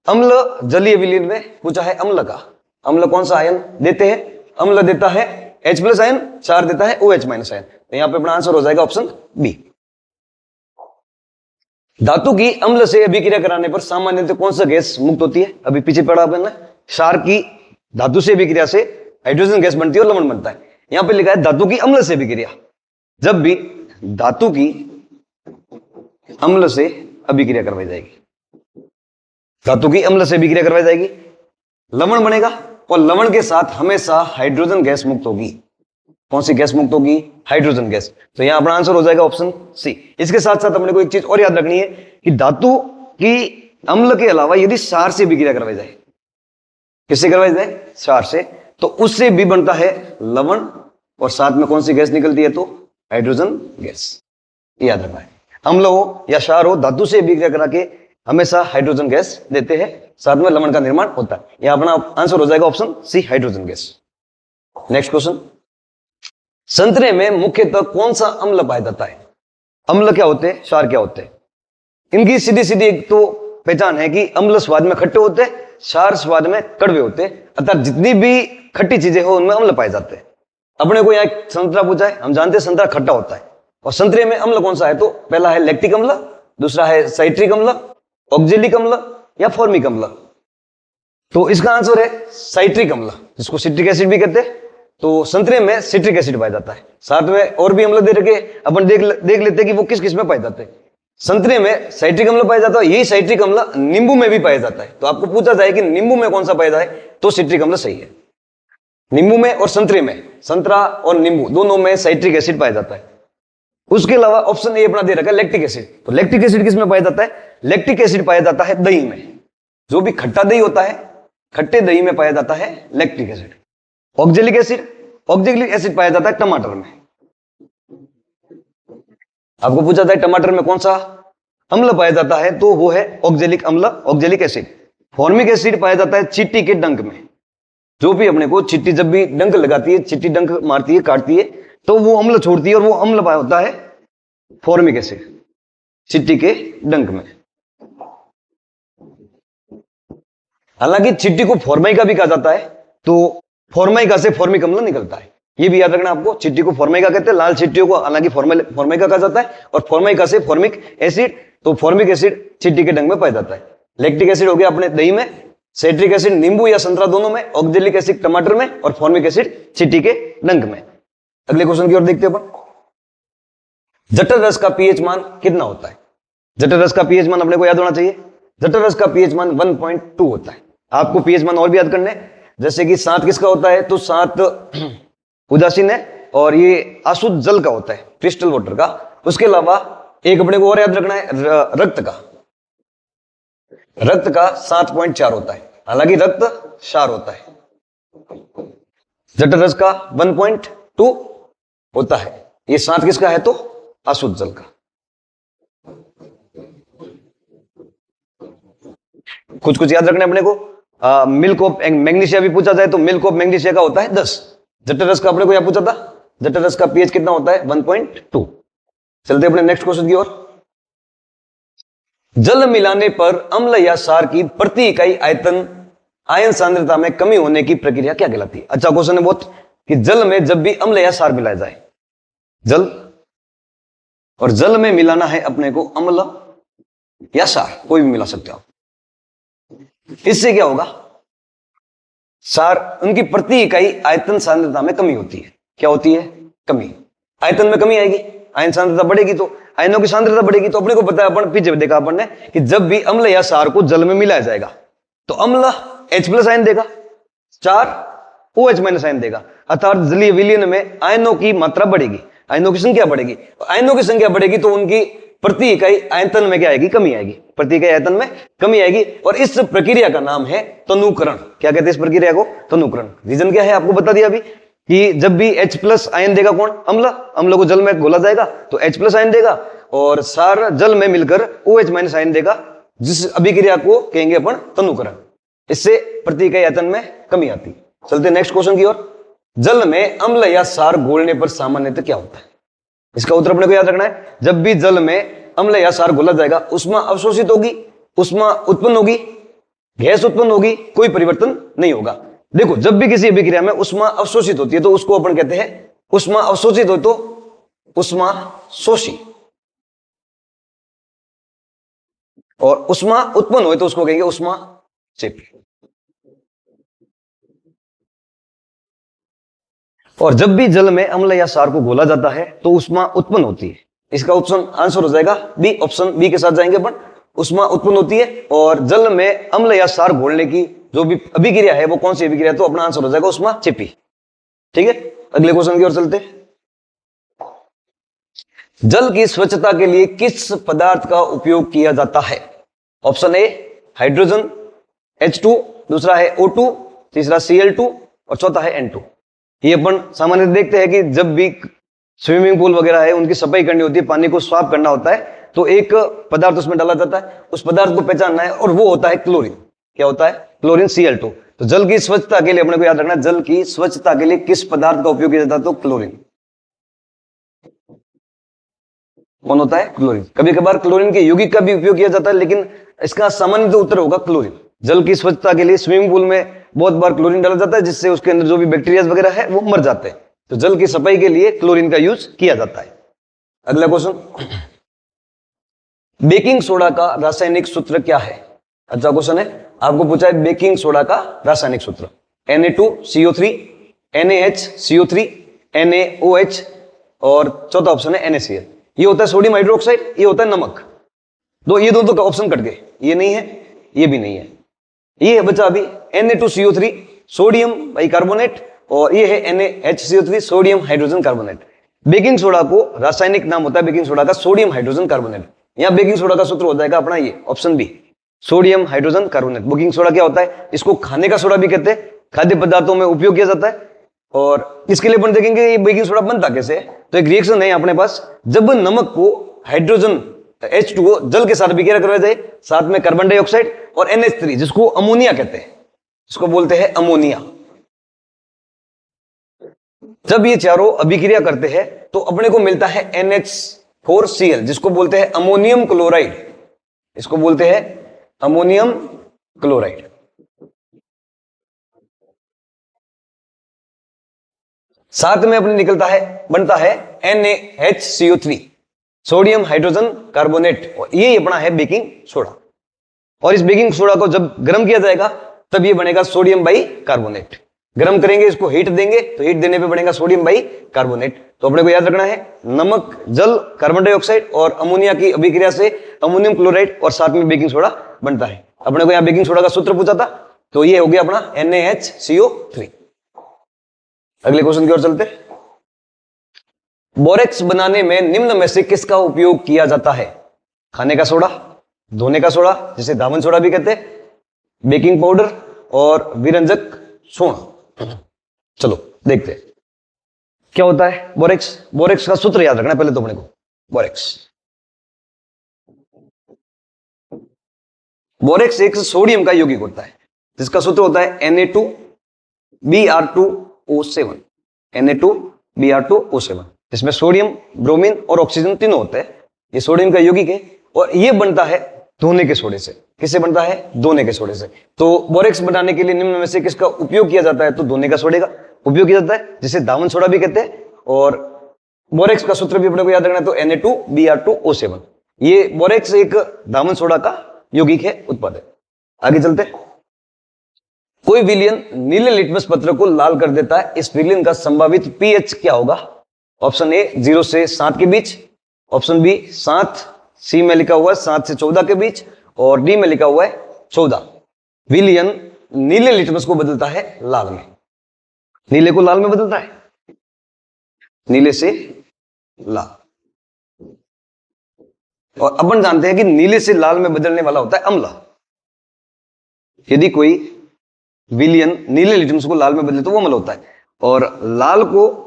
अम्ल जलीय विलयन में पूछा है अम्ल का। अम्ल कौन सा आयन देते हैं? अम्ल देता है H+ आयन, क्षार देता है OH- आयन। तो यहां पे अपना आंसर हो जाएगा ऑप्शन बी। धातु की अम्ल से अभिक्रिया कराने पर सामान्यतः कौन सा गैस मुक्त होती है? अभी पीछे पढ़ा आपने, क्षार की धातु से अभिक्रिया से हाइड्रोजन गैस बनती है और लवण बनता है। यहां पे लिखा है धातु की अम्ल से अभिक्रिया। जब भी धातु की अम्ल से अभिक्रिया करवाई जाएगी, धातु की अम्ल से अभिक्रिया करवाई जाएगी, लवण बनेगा, और लवण के साथ हमेशा हाइड्रोजन गैस मुक्त होगी। कौन सी गैस मुक्त होगी? Hydrogen gas. तो यहां अपना आंसर हो जाएगा ऑप्शन सी। इसके साथ साथ अपने को एक चीज और याद रखनी है कि धातु की अम्ल के अलावा यदि क्षार से अभिक्रिया करवाई जाए, किससे करवाई जाए? क्षार से, तो उससे भी बनता है लवण, और साथ में कौन सी गैस निकलती है? तो हाइड्रोजन गैस। याद रखना है, अम्ल हो या क्षार हो, धातु से अभिक्रिया करा के हमेशा हाइड्रोजन गैस देते हैं, साथ में लवण का निर्माण होता है। यह अपना आंसर हो जाएगा option C, hydrogen gas. Next question, संतरे में मुख्यतः कौन सा अम्ल पाया जाता है? अम्ल क्या होते हैं, क्षार क्या होते हैं? इनकी सीधी सीधी एक तो पहचान है कि अम्ल स्वाद में खट्टे होते हैं, क्षार स्वाद में कड़वे होते हैं, अर्थात जितनी भी खट्टी चीजें हो उनमें अम्ल पाए जाते हैं। अपने को यहाँ संतरा पूछा है, हम जानते हैं संतरा खट्टा होता है, और संतरे में अम्ल कौन सा है? तो पहला है लैक्टिक अम्ल, दूसरा है साइट्रिक अम्ल, ऑक्जेलिक अम्ल या फॉर्मिक अम्ल। तो इसका आंसर है साइट्रिक अम्ल, जिसको सिट्रिक एसिड भी कहते हैं। तो संतरे में सिट्रिक एसिड पाया जाता है। साथ में और भी अम्ल दे रखे, अपन देख लेते हैं कि वो किस किस में पाए जाते हैं। संतरे में साइट्रिक अम्ल पाया जाता है, यही साइट्रिक अम्ल नींबू में भी पाया जाता है। तो आपको पूछा जाए कि नींबू में कौन सा पाया जाए, तो सिट्रिक अम्ल सही है। नींबू में और संतरे में, संतरा और नींबू दोनों में साइट्रिक एसिड पाया जाता है। उसके अलावा ऑप्शन ए अपना दे रखा है लैक्टिक एसिड। तो लैक्टिक एसिड किस में पाया जाता है? लैक्टिक एसिड पाया जाता है दही में। जो भी खट्टा दही होता है, खट्टे दही में पाया जाता है lactic acid. Oxalic acid, oxalic acid पाया जाता है टमाटर में। आपको पूछा जाए टमाटर में कौन सा अम्ल पाया जाता है, तो वो है ऑक्जेलिक अम्ल, ऑक्जेलिक एसिड। फॉर्मिक एसिड पाया जाता है चींटी के डंक में। जो भी अपने को चींटी जब भी डंक लगाती है, चींटी डंक मारती है, काटती है, तो वो अम्ल छोड़ती है और वो अम्ल पाया होता है फॉर्मिक एसिड चींटी के डंक में। हालांकि चींटी को फॉर्माइका भी कहा जाता है, तो फॉर्माइका से फॉर्मिक अम्ल निकलता है, ये भी याद रखना आपको। चींटी को फॉर्माइका कहते हैं, लाल चींटियों को हालांकि फॉर्माइका कहा जाता है, और फॉर्माइका से फॉर्मिक एसिड, तो फॉर्मिक एसिड चींटी के डंक में पाया जाता है। लैक्टिक एसिड हो गया अपने दही में, साइट्रिक एसिड नींबू या संतरा दोनों में, ऑक्जेलिक एसिड टमाटर में, और फॉर्मिक एसिड चींटी के डंक में। अगले क्वेश्चन की ओर देखते हैं अपन। जठर रस का पीएच मान कितना होता है? जठर रस का पीएच मान अपने को याद होना चाहिए। जठर रस का पीएच मान 1.2 होता है। आपको पीएच मान और भी याद करने, जैसे कि 7 किसका होता है, तो 7 उदासीन है, और ये अशुद्ध जल का होता है, क्रिस्टल वाटर का। उसके अलावा एक अपने को और याद रखना है, रक्त का। रक्त का 7.4 होता है, हालांकि रक्त क्षार होता है। जठर रस का 1.2 होता है। ये 7 किसका है, तो अशुद्ध जल का। कुछ कुछ याद रखना है अपने को। मिल्क ऑफ मैग्नीशिया भी पूछा जाए, तो मिल्क ऑफ मैग्नीशिया का होता है 10। जठर रस का अपने को यह पूछा था, जठर रस का पीएच कितना होता है, 1.2। चलते अपने नेक्स्ट क्वेश्चन की ओर। जल मिलाने पर अम्ल या क्षार की प्रति इकाई आयतन आयन सांद्रता में कमी होने की प्रक्रिया क्या कहलाती है? अच्छा क्वेश्चन है बहुत, कि जल में जब भी अम्ल या क्षार मिलाया जाए, जल और जल में मिलाना है अपने को अम्ल या क्षार, कोई भी मिला सकते हो आप। इससे क्या होगा, क्षार उनकी प्रति इकाई आयतन सांद्रता में कमी होती है। क्या होती है? कमी। आयतन में कमी आएगी, आयन सांद्रता बढ़ेगी, तो आयनों की सांद्रता बढ़ेगी। तो अपने को पता है, अपन पीछे देखा अपन ने, कि जब भी अम्ल या क्षार को जल में मिलाया जाएगा, तो अम्ल H+ आयन देगा, क्षार OH- आयन देगा। अर्थात जलीय विलयन में आयनों की मात्रा बढ़ेगी, आयनों की संख्या बढ़ेगी। आयनों की संख्या बढ़ेगी तो उनकी प्रति इकाई आयतन में क्या आएगी? कमी आएगी। प्रति इकाई आयतन में कमी आएगी, और इस प्रक्रिया का नाम है तनुकरण। क्या कहते हैं इस प्रक्रिया को? तनुकरण। रीजन क्या है आपको बता दिया अभी, कि जब भी H+ आयन देगा कौन? अम्ल। अम्ल को जल में घोला जाएगा तो H+ आयन देगा, और क्षार जल में मिलकर OH- आयन देगा, जिस अभिक्रिया को कहेंगे अपन तनुकरण। इससे प्रति इकाई आयतन में कमी आती है। चलते नेक्स्ट क्वेश्चन की ओर। जल में अम्ल या क्षार घोलने पर सामान्यतः क्या होता है? इसका उत्तर अपने को याद रखना है। जब भी जल में अम्ल या क्षार घोला जाएगा, उष्मा अवशोषित होगी, उष्मा उत्पन्न होगी, गैस उत्पन्न होगी, कोई परिवर्तन नहीं होगा। देखो, जब भी किसी अभिक्रिया में उष्मा अवशोषित होती है तो उसको अपन कहते हैं उष्मा अवशोषित हो तो उष्मा शोषी, और उष्मा उत्पन्न हो तो उसको कहेंगे उष्मा चेपी। और जब भी जल में अम्ल या क्षार को घोला जाता है तो उष्मा उत्पन्न होती है। इसका ऑप्शन आंसर हो जाएगा बी। ऑप्शन बी के साथ जाएंगे अपन। उष्मा उत्पन्न होती है, और जल में अम्ल या क्षार घोलने की जो भी अभिक्रिया है वो कौन सी अभिक्रिया है, तो अपना आंसर हो जाएगा उष्मा चेपी। ठीक है, अगले क्वेश्चन की ओर चलते हैं। जल की स्वच्छता के लिए किस पदार्थ का उपयोग किया जाता है? ऑप्शन ए हाइड्रोजन H2, दूसरा है O2, तीसरा Cl2, और चौथा है N2। ये अपन सामान्य देखते हैं कि जब भी स्विमिंग पूल वगैरह है उनकी सफाई करनी होती है, पानी को साफ करना होता है, तो एक पदार्थ उसमें डाला जाता है, उस पदार्थ को पहचानना है, और वो होता है क्लोरीन। क्या होता है? Chlorine Cl2। तो जल की स्वच्छता के लिए अपने को याद रखना, जल की स्वच्छता के लिए किस पदार्थ का उपयोग किया जाता है, तो क्लोरीन। कौन होता है? क्लोरीन। कभी कभार क्लोरीन के यौगिक का भी उपयोग किया जाता है, लेकिन इसका सामान्य तो उत्तर होगा क्लोरीन। जल की स्वच्छता के लिए स्विमिंग पूल में बहुत बार क्लोरीन डाला जाता है, जिससे उसके अंदर जो भी बैक्टीरिया वगैरह है वो मर जाते हैं। तो जल की सफाई के लिए क्लोरीन का यूज किया जाता है। अगला क्वेश्चन, बेकिंग सोडा का रासायनिक सूत्र क्या है? अच्छा क्वेश्चन है, आपको पूछा है बेकिंग सोडा का रासायनिक सूत्र। Na2CO3 NaHCO3, NaOH और चौथा ऑप्शन है NaCl। ये होता है सोडियम हाइड्रोक्साइड, ये होता है नमक। तो ये दोनों का ऑप्शन कट गए, ये नहीं है, ये भी नहीं है। ये बचा अभी Na2CO3 सोडियम बाइकार्बोनेट और ये है NaHCO3 sodium hydrogen carbonate. Baking soda को रासायनिक नाम होता है बेकिंग सोडा का सोडियम हाइड्रोजन कार्बोनेट। यहां बेकिंग सोडा का सूत्र हो जाएगा अपना ये option B, sodium hydrogen carbonate. Baking soda क्या होता है? इसको खाने का सोडा भी कहते हैं, खाद्य पदार्थों में उपयोग किया जाता है। और इसके लिए अपन देखेंगे ये बेकिंग सोडा बनता कैसे है। तो एक रिएक्शन है अपने पास, जब नमक को हाइड्रोजन H2O जल के साथ विक्रिया करवाया जाए, साथ में कार्बन डाइऑक्साइड और NH3 जिसको अमोनिया कहते हैं, इसको बोलते हैं अमोनिया। जब ये चारों अभिक्रिया करते हैं तो अपने को मिलता है NH4Cl जिसको बोलते हैं अमोनियम क्लोराइड, इसको बोलते हैं अमोनियम क्लोराइड। साथ में अपने निकलता है, बनता है NaHCO3 सोडियम हाइड्रोजन कार्बोनेट, और ये अपना है बेकिंग सोडा। और इस बेकिंग सोडा को जब गर्म किया जाएगा तब ये बनेगा सोडियम बाई कार्बोनेट। गर्म करेंगे, इसको हीट देंगे तो हीट देने पे बनेगा सोडियम बाई कार्बोनेट। तो अपने को याद रखना है नमक, जल, कार्बन डाइऑक्साइड और अमोनिया की अभिक्रिया से अमोनियम क्लोराइड और साथ में बेकिंग सोडा बनता है। अपने को यहां बेकिंग सोडा का सूत्र पूछा था, तो ये हो गया अपना NaHCO3। अगले क्वेश्चन की ओर चलते। बोरेक्स बनाने में निम्न में से किसका उपयोग किया जाता है? खाने का सोडा, धोने का सोडा जिसे धावन सोडा भी कहते हैं, बेकिंग पाउडर और विरंजक सोना। चलो देखते हैं क्या होता है बोरेक्स। बोरेक्स का सूत्र याद रखना पहले तो अपने को। बोरेक्स एक सोडियम का यौगिक होता है जिसका सूत्र होता है Na2Br2O7। Na2Br2O7 जिसमें सोडियम, ब्रोमीन और ऑक्सीजन तीनों होते हैं। ये सोडियम का यौगिक है और ये बनता है धोने के सोडे से। किससे बनता है? धोने के सोडे से। तो बोरेक्स बनाने के लिए निम्न में से किसका उपयोग किया जाता है? तो धोने का सोडे का उपयोग किया जाता है जिसे धावन सोडा भी कहते हैं। और बोरेक्स का सूत्र भी अपने को याद रखना है, तो Na2Br2O7। ये बोरेक्स एक धावन सोडा का यौगिक है, उत्पाद है। आगे चलते हैं। कोई विलयन नीले लिटमस पत्र को लाल कर देता है, इस विलयन का संभावित पीएच क्या होगा? ऑप्शन ए 0 से 7 के बीच, ऑप्शन बी 7, सी में लिखा हुआ है 7 से 14 के बीच और डी में लिखा हुआ है 14। विलयन नीले लिटमस को बदलता है लाल में, नीले को लाल में बदलता है, नीले से लाल। और अपन जानते हैं कि नीले से लाल में बदलने वाला होता है अम्ल। यदि कोई विलयन नीले लिटमस को लाल में बदले तो वो अम्ल होता है, और लाल को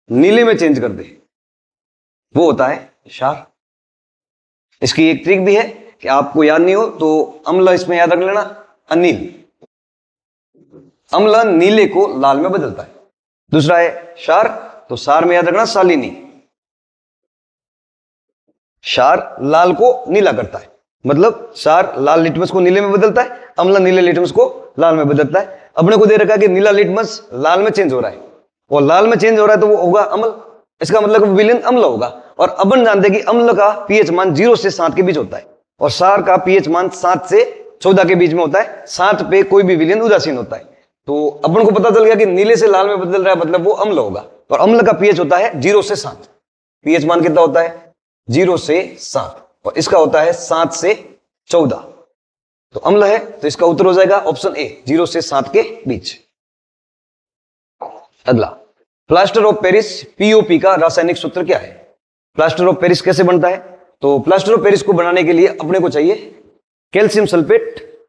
नीले में चेंज कर दे वो होता है क्षार। इसकी एक ट्रिक भी है कि आपको याद नहीं हो तो अम्ल इसमें याद रख लेना, अनिल। अम्ल नीले को लाल में बदलता है। दूसरा है क्षार, तो क्षार में याद रखना शालिनी। क्षार लाल को नीला करता है, मतलब क्षार लाल लिटमस को नीले में बदलता है, अम्ल नीले लिटमस को लाल में बदलता है। अपने को दे रखा है कि नीला लिटमस लाल में चेंज हो रहा है और लाल में चेंज हो रहा है तो वो होगा अम्ल, इसका मतलब विलयन अम्ल होगा। और अपन जानते हैं कि अम्ल का पीएच मान 0 से 7 के बीच होता है और क्षार का पीएच मान 7 से 14 के बीच में होता है। 7 पे कोई भी विलयन उदासीन होता है। तो अपन को पता चल गया कि नीले से लाल में बदल रहा है मतलब वो अम्ल होगा, और अम्ल का पीएच होता है 0 से 7। पीएच मान कितना होता है? 0 से 7, और इसका होता है 7 से 14। तो अम्ल है, तो इसका उत्तर हो जाएगा ऑप्शन ए 0 से 7 के बीच। अगला, प्लास्टर ऑफ पेरिस पीओपी का रासायनिक सूत्र क्या है? प्लास्टर ऑफ पेरिस कैसे बनता है? तो प्लास्टर ऑफ पेरिस को बनाने के लिए अपने को चाहिए कैल्शियम सल्फेट,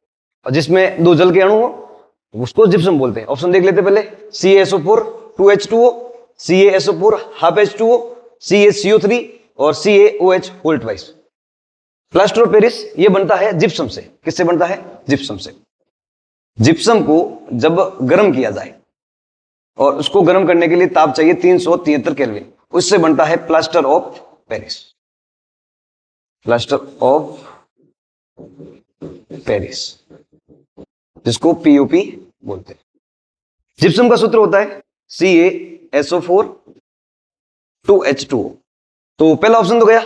जिसमें 2 जल के अणु हो, उसको जिप्सम बोलते हैं। ऑप्शन देख लेते पहले, CaSO4 2H2O, CaSO4 half H2O, CaCO3 और CaOH whole twice. Plaster of Paris ये बनता है जिप्सम से। किससे बनता है? जिप्सम से। जिप्सम को जब गर्म किया जाए और उसको गर्म करने के लिए ताप चाहिए 373 केल्विन, उससे बनता है plaster of Paris. Plaster of Paris जिसको पीओपी बोलते हैं। जिप्सम का सूत्र होता है CaSO4 2H2O। तो पहला ऑप्शन तो गया,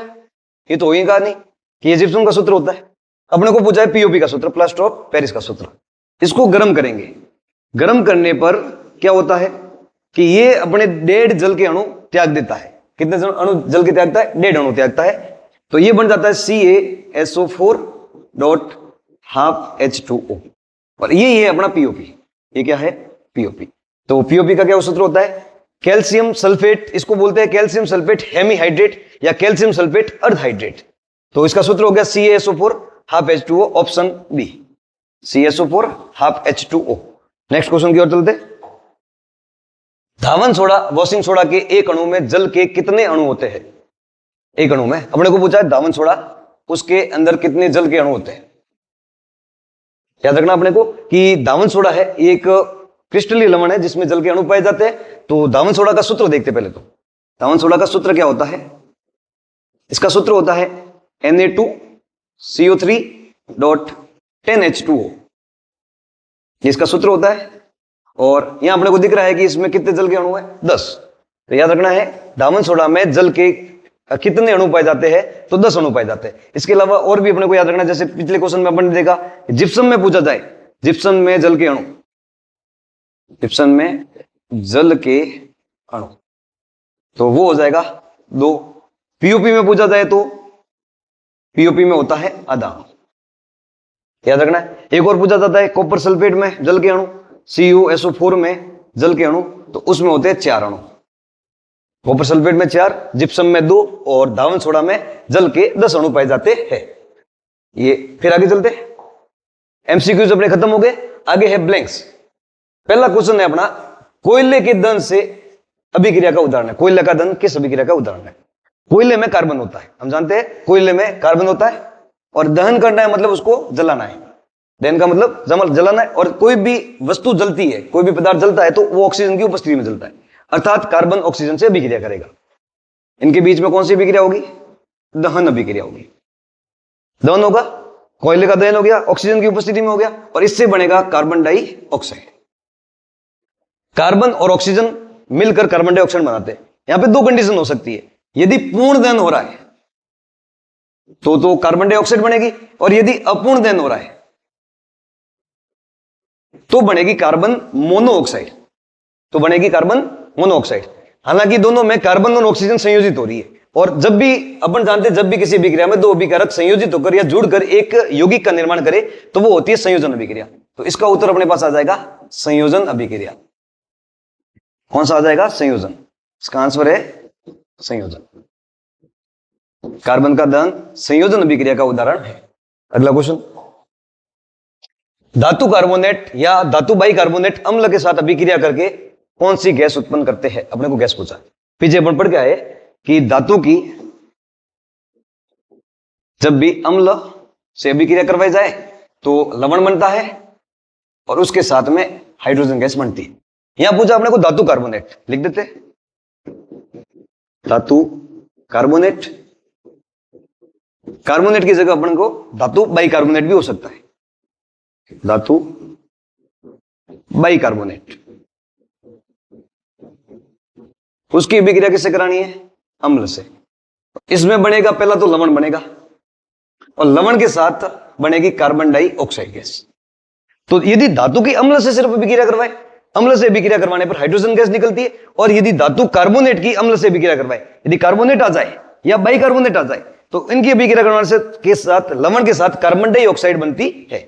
ये तो हो ही कहा नहीं कि ये जिप्सम का सूत्र होता है। अपने को पूछा है पीओपी का सूत्र, प्लास्टर ऑफ पेरिस का सूत्र। इसको गर्म करेंगे, गर्म करने पर क्या होता है? कि ये अपने 1.5 जल के अणु त्याग देता है। कितने अणु जल के त्यागता है? 1.5 अणु त्यागता है। तो ये बन जाता है CaSO4 डॉट हाफ H2O, और ये है अपना पीओपी। ये क्या है? पीओपी। तो पीओपी का क्या सूत्र होता है? कैल्शियम सल्फेट, इसको बोलते हैं कैल्शियम सल्फेट हेमीहाइड्रेट या कैल्शियम सल्फेट अर्ध हाइड्रेट। तो इसका सूत्र हो गया CaSO4 half H2O, option B, CaSO4 half H2O। Next question की ओर चलते। धावन सोडा, वॉशिंग सोडा के एक अणु में जल के कितने अणु होते हैं? एक अणु में अपने को पूछा है धावन सोडा, उसके अंदर कितने जल के अणु होते हैं? याद रखना अपने को कि धावन सोडा है एक क्रिस्टलीय लवण है जिसमें जल के अणु पाए जाते हैं। तो धावन सोडा का सूत्र देखते पहले। तो धावन सोडा का सूत्र क्या होता है? इसका सूत्र होता है Na2CO3 डॉट 10H2O, ये इसका सूत्र होता है। और यहां अपने को दिख रहा है कि इसमें कितने जल के अणु है? 10। तो याद रखना है धावन सोडा में जल के कितने अणु पाए जाते हैं? तो 10 अणु पाए जाते हैं। इसके अलावा और भी अपने को याद रखना, जैसे पिछले क्वेश्चन में अपन ने देखा जिप्सम में पूछा जाए, जिप्सम में जल के अणु, जिप्सम में जल के अणु, तो वो हो जाएगा 2। पीओपी में पूछा जाए तो पीओपी में होता है आधा, याद रखना है। एक और पूछा जाता है कॉपर सल्फेट में जल के अणु, CuSO4 में जल के अणु, तो उसमें होते हैं 4 अणु। कॉपर सल्फेट में 4, जिप्सम में 2 और धावन सोडा में जल के 10 अणु पाए जाते हैं। ये फिर आगे चलते, एमसीक्यूज अपने खत्म हो गए। आगे है ब्लैंक्स। पहला क्वेश्चन है अपना, कोयले के दहन से अभिक्रिया का उदाहरण है। कोयले का दहन किस अभिक्रिया का उदाहरण है? कोयले में कार्बन होता है, हम जानते हैं कोयले में कार्बन होता है, और दहन करना है मतलब उसको जलाना है। दहन का मतलब जलाना है, और कोई भी वस्तु जलती है, कोई भी पदार्थ जलता है तो वो ऑक्सीजन की उपस्थिति में जलता है, अर्थात कार्बन ऑक्सीजन से अभिक्रिया करेगा। इनके बीच में कौन सी अभिक्रिया होगी? दहन अभिक्रिया होगी। दहन होगा, कोयले का दहन हो गया, ऑक्सीजन की उपस्थिति में हो गया, और इससे बनेगा कार्बन डाइऑक्साइड। कार्बन और ऑक्सीजन मिलकर कार्बन डाइऑक्साइड बनाते हैं। यहां पे 2 कंडीशन हो सकती है। यदि पूर्ण दहन हो रहा है तो कार्बन डाइऑक्साइड बनेगी, और यदि अपूर्ण दहन हो रहा है तो बनेगी कार्बन मोनोऑक्साइड, तो बनेगी कार्बन मोनोऑक्साइड। हालांकि दोनों में कार्बन और ऑक्सीजन संयोजित हो रही है, और जब भी अपन जानते हैं जब भी किसी अभिक्रिया में 2 अभिकारक संयोजित होकर या जुड़कर एक यौगिक का निर्माण करे तो वो होती है संयोजन अभिक्रिया। तो इसका उत्तर अपने पास आ जाएगा संयोजन अभिक्रिया। कौन सा आ जाएगा? संयोजन। इसका आंसर है संयोजन। कार्बन का दहन संयोजन अभिक्रिया का उदाहरण है। अगला क्वेश्चन, धातु कार्बोनेट या धातु बाइकार्बोनेट अम्ल के साथ अभिक्रिया करके कौन सी गैस उत्पन्न करते हैं? अपने को गैस पूछा। पीछे अपन पढ़ के आए कि धातु की जब भी अम्ल से अभिक्रिया करवाई जाए तो लवण बनता है, और उसके साथ में हाइड्रोजन गैस बनती है। यहां पूछा अपने को धातु कार्बोनेट, लिख देते धातु कार्बोनेट। कार्बोनेट की जगह अपन को धातु बाइकार्बोनेट भी हो सकता है, धातु बाइकार्बोनेट। उसकी अभिक्रिया किससे करानी है? अम्ल से। इसमें बनेगा पहला तो लवण बनेगा, और लवण के साथ बनेगी कार्बन डाइऑक्साइड गैस। तो यदि धातु की अम्ल से सिर्फ अभिक्रिया करवाए, अम्ल से अभिक्रिया करवाने पर हाइड्रोजन गैस निकलती है, और यदि धातु कार्बोनेट की अम्ल से अभिक्रिया करवाए, यदि कार्बोनेट आ जाए या बाइकार्बोनेट आ जाए, तो इनकी अभिक्रिया करवाने से के साथ लवण के साथ कार्बन डाइऑक्साइड बनती है।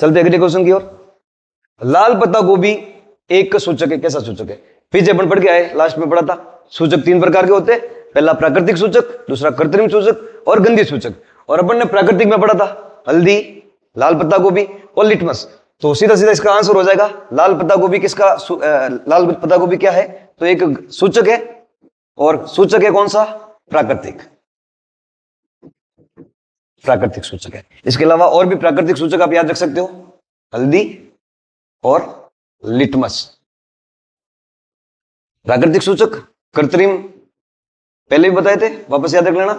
चलते अगले क्वेश्चन की ओर। लाल पत्ता गोभी एक सूचक है। कैसा सूचक है? पीछे अपन पढ़ के आए, लास्ट में पढ़ा था सूचक 3 प्रकार के होते हैं। पहला प्राकृतिक सूचक, दूसरा कृत्रिम सूचक और गंधीय सूचक। और अपन ने प्राकृतिक में पढ़ा था हल्दी, लाल पत्ता गोभी और लिटमस। तो सीधा सीधा इसका आंसर हो जाएगा लाल पत्ता गोभी। किसका लाल पत्ता गोभी क्या है? तो एक सूचक है, और सूचक है कौन सा? प्राकृतिक, प्राकृतिक सूचक है। इसके अलावा और भी प्राकृतिक सूचक आप याद रख सकते हो, हल्दी और लिटमस। प्राकृतिक सूचक, कृत्रिम पहले भी बताए थे, वापस याद रख लेना,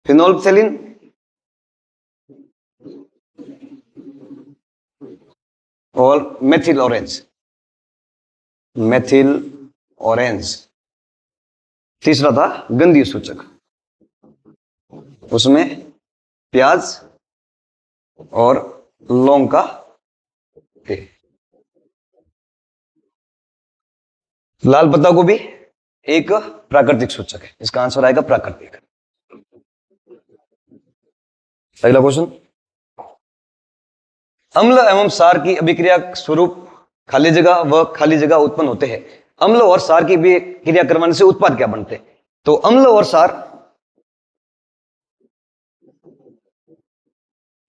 फिनोल्फथैलीन, और मेथिल ऑरेंज, मेथिल ऑरेंज। तीसरा था गंधीय सूचक, उसमें प्याज और लौंग का तेल। लाल पत्ता गोभी एक प्राकृतिक सूचक है, इसका आंसर आएगा प्राकृतिक। अगला क्वेश्चन, अम्ल एवं क्षार की अभिक्रिया स्वरूप खाली जगह व खाली जगह उत्पन्न होते हैं। अम्ल और क्षार की क्रिया करवाने से उत्पाद क्या बनते हैं? तो अम्ल और क्षार,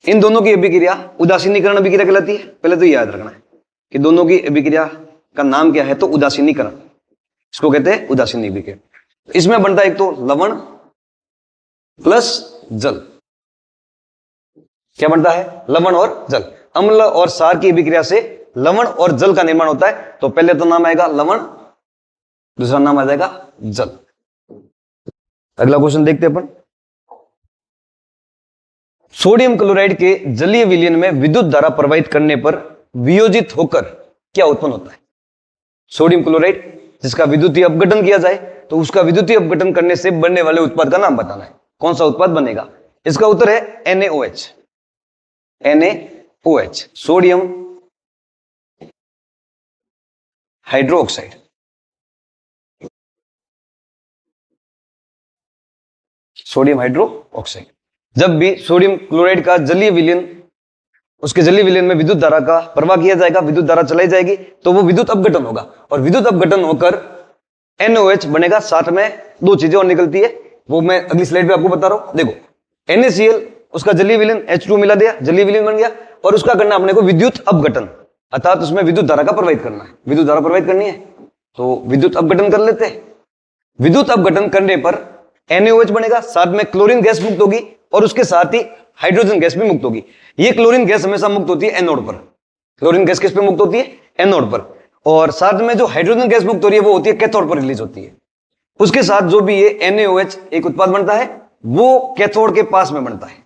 इन दोनों की अभिक्रिया उदासीनीकरण अभिक्रिया कहलाती है। पहले तो याद रखना है कि दोनों की अभिक्रिया का नाम क्या है, तो उदासीनीकरण, इसको कहते हैं उदासीनी अभिक्रिया। इसमें बनता है एक तो लवण प्लस जल। क्या बनता है? लवण और जल। अम्ल और क्षार की अभिक्रिया से लवण और जल का निर्माण होता है। तो पहले तो नाम आएगा लवण, दूसरा नाम आ जाएगा जल। अगला क्वेश्चन देखते हैं अपन, सोडियम क्लोराइड के जलीय विलयन में विद्युत धारा प्रवाहित करने पर वियोजित होकर क्या उत्पन्न होता है? सोडियम क्लोराइड जिसका विद्युतीय अपघटन किया जाए तो उसका विद्युतीय अपघटन करने से बनने वाले उत्पाद का नाम बताना है। कौन सा उत्पाद बनेगा? इसका उत्तर है NaOH। NaOH, sodium hydroxide. Sodium hydroxide. जब भी सोडियम क्लोराइड का जलीय विलयन, उसके जलीय विलयन में विद्युत धारा का प्रवाह किया जाएगा, विद्युत धारा चलाई जाएगी तो वो विद्युत अपघटन होगा, और विद्युत अपघटन होकर NaOH बनेगा। साथ में दो चीजें और निकलती है, वो मैं अगली स्लाइड पे आपको बता रहा हूं। देखो, NaCl, उसका जलीय विलयन H2 मिला दिया, जलीय विलयन बन गया, और उसका करना अपने को विद्युत अपघटन, अर्थात उसमें विद्युत धारा का प्रवाहित करना है। विद्युत धारा प्रवाहित करनी है तो विद्युत अपघटन कर लेते हैं। विद्युत अपघटन करने पर NaOH बनेगा, साथ में क्लोरीन गैस मुक्त होगी, और उसके साथ ही हाइड्रोजन गैस भी मुक्त होगी। ये क्लोरीन गैस हमेशा मुक्त होती है एनोड पर। क्लोरीन गैस किस पे मुक्त होती है? एनोड पर। और साथ में जो हाइड्रोजन गैस मुक्त हो रही है वो होती है कैथोड पर रिलीज होती है। उसके साथ जो भी ये NaOH एक उत्पाद बनता है वो कैथोड के पास में बनता है।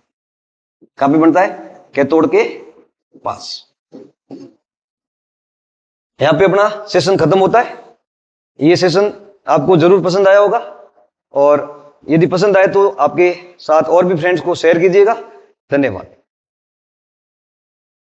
कहां पे बनता है? कैथोड के पास। यहां पे अपना सेशन खत्म होता है। ये सेशन आपको जरूर पसंद आया होगा, और यदि पसंद आए तो आपके साथ और भी फ्रेंड्स को शेयर कीजिएगा। धन्यवाद।